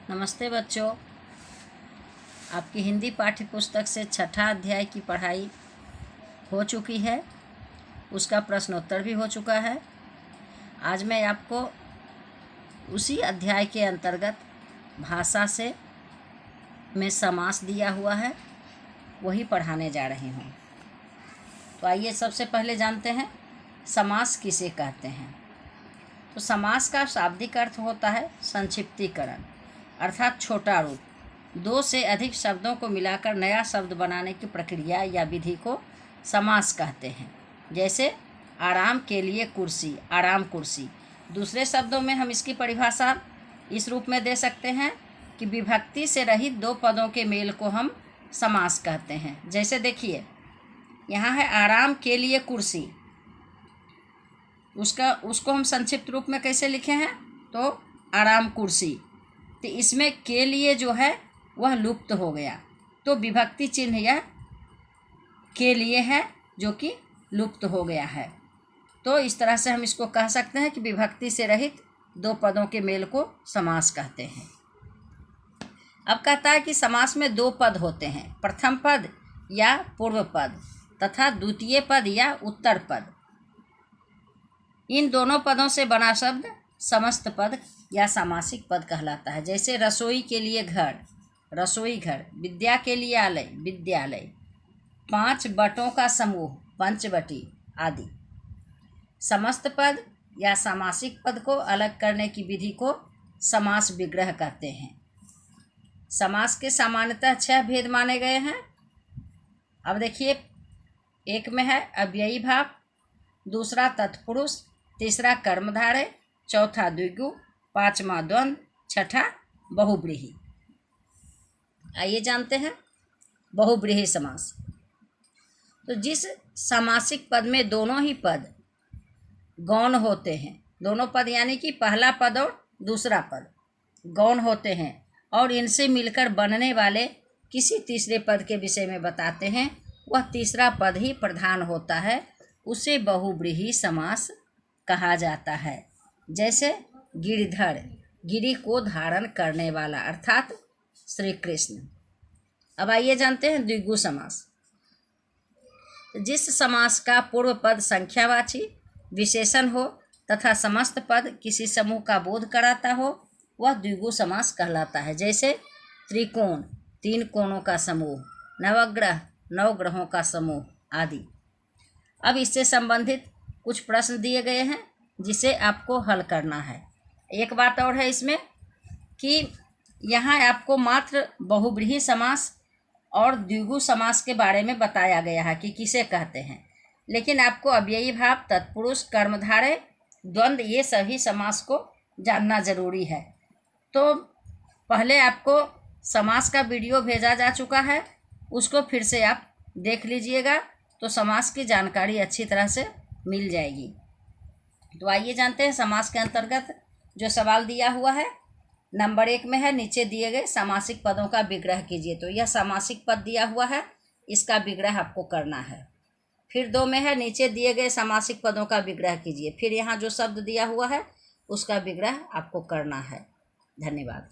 नमस्ते बच्चों, आपकी हिंदी पाठ्य पुस्तक से छठा अध्याय की पढ़ाई हो चुकी है। उसका प्रश्नोत्तर भी हो चुका है। आज मैं आपको उसी अध्याय के अंतर्गत भाषा से में समास दिया हुआ है, वही पढ़ाने जा रही हूँ। तो आइए सबसे पहले जानते हैं समास किसे कहते हैं। तो समास का शाब्दिक अर्थ होता है संक्षिप्तीकरण, अर्थात छोटा रूप। दो से अधिक शब्दों को मिलाकर नया शब्द बनाने की प्रक्रिया या विधि को समास कहते हैं। जैसे आराम के लिए कुर्सी, आराम कुर्सी। दूसरे शब्दों में हम इसकी परिभाषा इस रूप में दे सकते हैं कि विभक्ति से रहित दो पदों के मेल को हम समास कहते हैं। जैसे देखिए, यहाँ है आराम के लिए कुर्सी, उसको हम संक्षिप्त रूप में कैसे लिखे हैं, तो आराम कुर्सी। तो इसमें के लिए जो है वह लुप्त हो गया, तो विभक्ति चिन्ह यह के लिए है जो कि लुप्त हो गया है। तो इस तरह से हम इसको कह सकते हैं कि विभक्ति से रहित दो पदों के मेल को समास कहते हैं। अब कहता है कि समास में दो पद होते हैं, प्रथम पद या पूर्व पद तथा द्वितीय पद या उत्तर पद। इन दोनों पदों से बना शब्द समस्त पद या सामासिक पद कहलाता है। जैसे रसोई के लिए घर, रसोई घर। विद्या के लिए आलय, विद्यालय। पांच बटों का समूह, पंचवटी आदि। समस्त पद या सामासिक पद को अलग करने की विधि को समास विग्रह कहते हैं। समास के सामान्यतः 6 भेद माने गए हैं। अब देखिए, एक में है अव्ययी भाव, दूसरा तत्पुरुष, तीसरा कर्मधारय, चौथा द्विगु, पांचवा द्वंद्व, छठा बहुव्रीहि। आइए जानते हैं बहुव्रीहि समास। तो जिस सामासिक पद में दोनों ही पद गौण होते हैं, दोनों पद यानी कि पहला पद और दूसरा पद गौण होते हैं और इनसे मिलकर बनने वाले किसी तीसरे पद के विषय में बताते हैं, वह तीसरा पद ही प्रधान होता है, उसे बहुव्रीहि समास कहा जाता है। जैसे गिरिधर, गिरि को धारण करने वाला अर्थात श्री कृष्ण। अब आइए जानते हैं द्विगु समास। जिस समास का पूर्व पद संख्यावाची विशेषण हो तथा समस्त पद किसी समूह का बोध कराता हो, वह द्विगु समास कहलाता है। जैसे त्रिकोण, 3 कोणों का समूह। नवग्रह, 9 ग्रहों का समूह आदि। अब इससे संबंधित कुछ प्रश्न दिए गए हैं जिसे आपको हल करना है। एक बात और है इसमें कि यहाँ आपको मात्र बहुव्रीहि समास और द्विगु समास के बारे में बताया गया है कि किसे कहते हैं, लेकिन आपको अव्ययी भाव, तत्पुरुष, कर्मधारय, द्वंद्व ये सभी समास को जानना जरूरी है। तो पहले आपको समास का वीडियो भेजा जा चुका है, उसको फिर से आप देख लीजिएगा, तो समास की जानकारी अच्छी तरह से मिल जाएगी। तो आइए जानते हैं समास के अंतर्गत जो सवाल दिया हुआ है। नंबर 1 में है नीचे दिए गए सामासिक पदों का विग्रह कीजिए। तो यह सामासिक पद दिया हुआ है, इसका विग्रह आपको करना है। फिर 2 में है नीचे दिए गए सामासिक पदों का विग्रह कीजिए। फिर यहाँ जो शब्द दिया हुआ है उसका विग्रह आपको करना है। धन्यवाद।